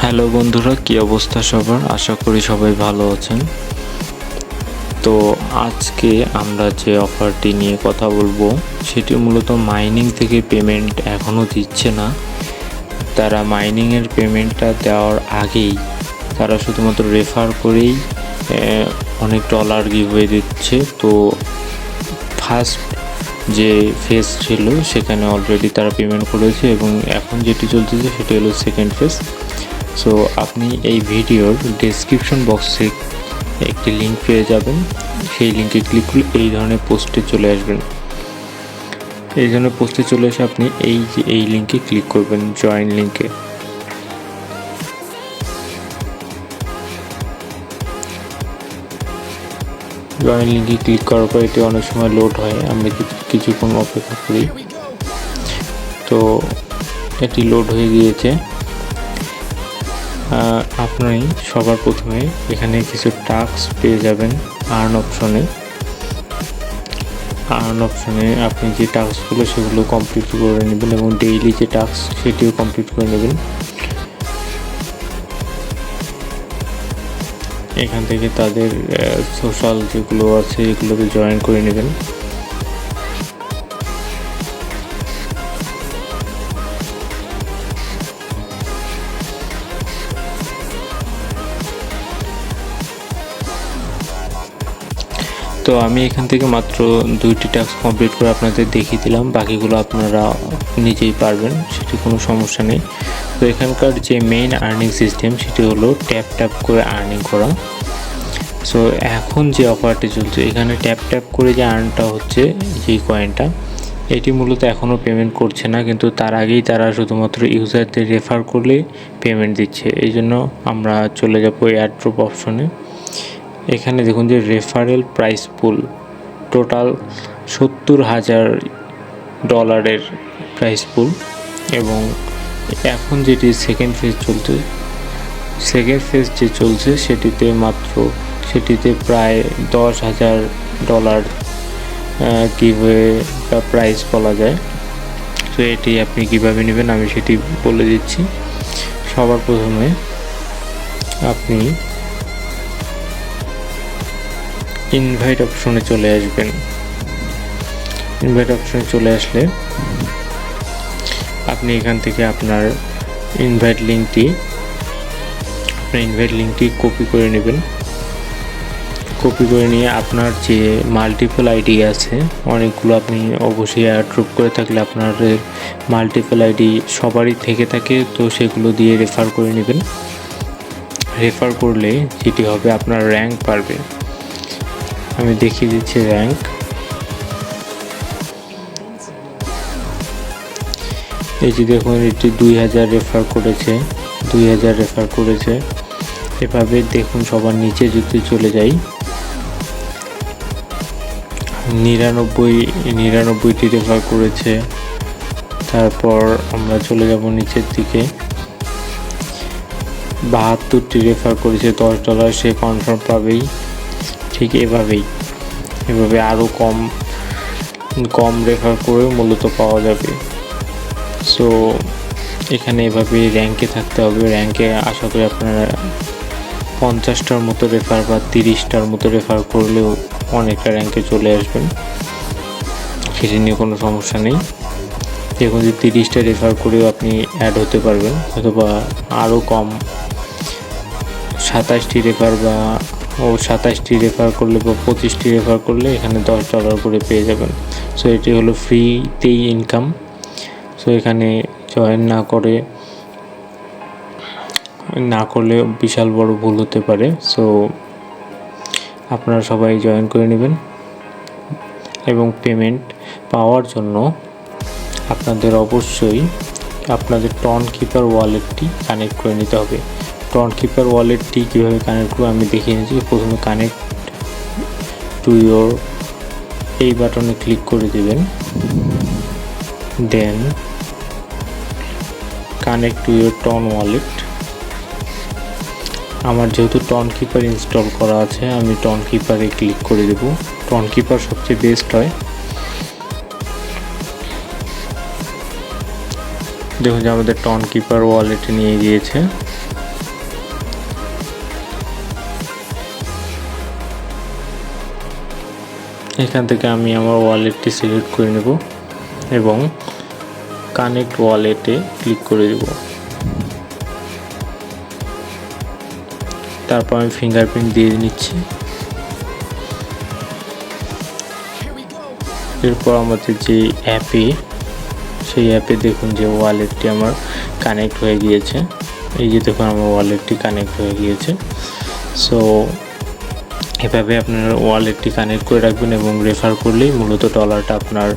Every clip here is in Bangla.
হ্যালো বন্ধুরা, কি অবস্থা সবার? আশা করি সবাই ভালো আছেন। তো আজকে আমরা যে অফারটি নিয়ে কথা বলবো সেটি মূলত মাইনিং থেকে পেমেন্ট এখনও দিচ্ছে না। তারা মাইনিংয়ের পেমেন্টটা দেওয়ার আগেই তারা শুধুমাত্র রেফার করেই অনেক ডলার গিভওয়ে দিচ্ছে। তো ফার্স্ট যে ফেজ ছিল সেখানে অলরেডি তারা পেমেন্ট করেছে এবং এখন যেটি চলতেছে সেটি হলো সেকেন্ড ফেজ। সো আপনি এই ভিডিওর ডেসক্রিপশন বক্সে একটি লিঙ্ক পেয়ে যাবেন। সেই লিঙ্কে ক্লিক করলে এই ধরনের পোস্টে চলে আসবেন। এই ধরনের পোস্টে চলে এসে আপনি এই লিঙ্কে ক্লিক করবেন, জয়েন লিঙ্কে। জয়েন লিঙ্কে ক্লিক করার পর এটি অনেক সময় লোড হয়, আমরা কিছুক্ষণ অপেক্ষা করি। তো এটি লোড হয়ে গিয়েছে। আপনি সবার প্রথমে এখানে কিছু টাস্ক পেয়ে যাবেন আর্ন অপশনে আপনি যে টাস্কগুলো সেগুলো কমপ্লিট করে নেবেন এবং ডেইলি যে টাস্ক সেটিও কমপ্লিট করে নেবেন। এখান থেকে তাদের সোশ্যাল যেগুলো আছে এগুলোকে জয়েন করে নেবেন। তো আমি এখান থেকে মাত্র 2টি টাস্ক কমপ্লিট করে আপনাদের দেখিয়ে দিলাম, বাকিগুলো আপনারা নিজেই পারবেন, সেটি কোনো সমস্যা নেই। তো এখানকার যে মেইন আর্নিং সিস্টেম সেটি হলো ট্যাপ করে আর্নিং করা। সো এখন যে অফারটি চলছে এখানে ট্যাপ করে যে আর্নটা হচ্ছে, যেই কয়েনটা, এটি মূলত এখনও পেমেন্ট করছে না, কিন্তু তার আগেই তারা শুধুমাত্র ইউজারদের রেফার করলেই পেমেন্ট দিচ্ছে। এই জন্য আমরা চলে যাব এয়ারড্রপ অপশনে। এখানে দেখুন যে রেফারেল প্রাইস পুল টোটাল $70,000 প্রাইস পুল এবং এখন যেটি সেকেন্ড ফেজ যে চলছে সেটিতে প্রায় $10,000 গিভওয়ে বা প্রাইস বলা যায়। তো এটি আপনি কীভাবে নেবেন আমি সেটি বলে দিচ্ছি। সবার প্রথমে আপনি ইনভাইট অপশনে চলে আসবেন। ইনভাইট অপশনে চলে আসলে আপনি এখান থেকে আপনার ইনভাইট লিঙ্কটি কপি করে নেবেন। কপি করে নিয়ে আপনার যে মাল্টিপল আইডি আছে অনেকগুলো, আপনি অবশ্যই এয়ারড্রপ করে থাকলে আপনার মাল্টিপল আইডি সবারই থেকে থাকে, তো সেগুলো দিয়ে রেফার করে নেবেন। রেফার করলে যেটি হবে আপনার র্যাঙ্ক বাড়বে। আমি দেখিয়ে দিচ্ছি র্যাঙ্ক। এই যে দেখুন এটি 2000 রেফার করেছে। এভাবে দেখুন সবার নিচে যদি চলে যাই, 99টি রেফার করেছে। তারপর আমরা চলে যাব নিচের দিকে, 72টি রেফার করেছে, $10 সে কনফার্ম পাবেই। ঠিক এভাবে আরও কম রেফার করেও মূলত পাওয়া যাবে। সো এখানে এভাবে র্যাঙ্কে থাকতে হবে। র্যাঙ্কে আশা করি আপনারা 50টার মতো রেফার বা 30টার মতো রেফার করলেও অনেকটা র্যাঙ্কে চলে আসবেন, সেটি নিয়ে কোনো সমস্যা নেই। দেখুন যে 30টা রেফার করেও আপনি অ্যাড হতে পারবেন, অথবা আরও কম 27টি রেফার করলে বা 25টি রেফার করলে এখানে $10 করে পেয়ে যাবেন। সো এটি হলো ফ্রিতেই ইনকাম। সো এখানে জয়েন না করলে বিশাল বড় ভুল হতে পারে। সো আপনারা সবাই জয়েন করে নেবেন এবং পেমেন্ট পাওয়ার জন্য আপনাদের অবশ্যই আপনাদের টন কিপার ওয়ালেটটি কানেক্ট করে নিতে হবে। টন কিপার ওয়ালেটটি কীভাবে কানেক্ট করবো আমি দেখিয়ে নিচ্ছি। প্রথমে কানেক্ট টু ইয়োর এই বাটনে ক্লিক করে দেবেন, then connect to your TON wallet. আমার যেহেতু টন কিপার ইনস্টল করা আছে আমি টন কিপারে ক্লিক করে দেব। টন কিপার সবচেয়ে বেস্ট হয়। দেখুন যে আমাদের টন কিপার ওয়ালেটে নিয়ে গিয়েছে। এখান থেকে আমি আমার ওয়ালেটটি সিলেক্ট করে নেব এবং কানেক্ট ওয়ালেটে ক্লিক করে দেব। তারপর আমি ফিঙ্গারপ্রিন্ট দিয়ে নিচ্ছি। এরপর আমাদের যে অ্যাপে, সেই অ্যাপে দেখুন যে ওয়ালেটটি আমার কানেক্ট হয়ে গিয়েছে। এই যে দেখুন আমার ওয়ালেটটি কানেক্ট হয়ে গিয়েছে। সো এভাবে আপনার ওয়ালেটটি কানেক্ট করে রাখবেন এবং রেফার করলেই মূলত ডলারটা আপনার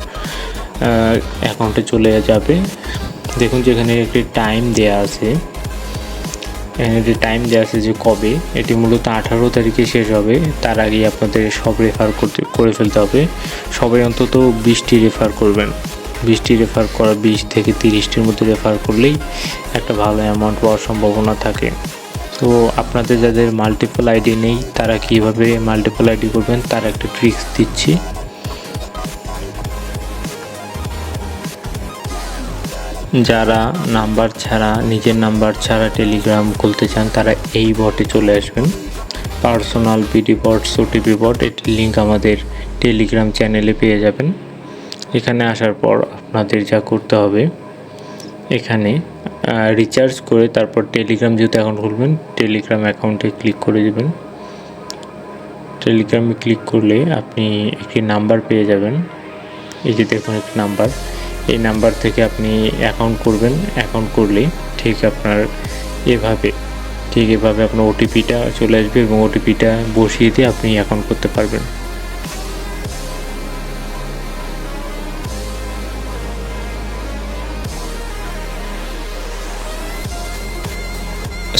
অ্যাকাউন্টে চলে যাবে। দেখুন যেখানে একটি টাইম দেয়া আছে, যে কবে, এটি মূলত 18 তারিখে শেষ হবে। তার আগেই আপনাদের সব রেফার করে ফেলতে হবে। সবাই অন্তত 20টি রেফার করবেন। 20টি রেফার করা, 20 থেকে 30টির মধ্যে রেফার করলেই একটা ভালো অ্যামাউন্ট পাওয়ার সম্ভাবনা থাকে। তো আপনাদের যাদের মাল্টিপল আইডি নেই তারা কীভাবে মাল্টিপল আইডি করবেন তার একটা ট্রিক্স দিচ্ছি। যারা নিজের নাম্বার ছাড়া টেলিগ্রাম খুলতে চান তারা এই বটে চলে আসবেন, পার্সোনাল বিডি বট, ওটিপি বট। এটির লিঙ্ক আমাদের টেলিগ্রাম চ্যানেলে পেয়ে যাবেন। এখানে আসার পর আপনাদের যা করতে হবে, এখানে রিচার্জ করে তারপর টেলিগ্রাম যেহেতু অ্যাকাউন্ট খুলবেন, টেলিগ্রাম অ্যাকাউন্টে ক্লিক করে দেবেন। টেলিগ্রামে ক্লিক করলে আপনি একটি নাম্বার পেয়ে যাবেন। এই যে দেখুন একটি নাম্বার, এই নাম্বার থেকে আপনি অ্যাকাউন্ট করবেন। অ্যাকাউন্ট করলে ঠিক এভাবে আপনার ওটিপিটা চলে আসবে এবং ওটিপিটা বসিয়ে দিয়ে আপনি অ্যাকাউন্ট করতে পারবেন।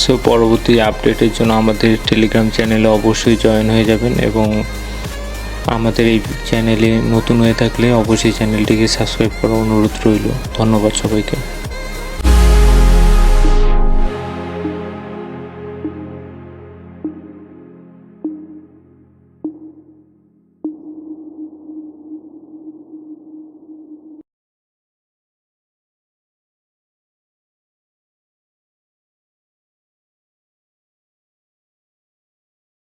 সো পরবর্তী আপডেটের জন্য আমাদের টেলিগ্রাম চ্যানেলে অবশ্যই জয়েন হয়ে যাবেন এবং আমাদের এই চ্যানেলে নতুন হয়ে থাকলে অবশ্যই চ্যানেলটিকে সাবস্ক্রাইব করার অনুরোধ রইল। ধন্যবাদ সবাইকে।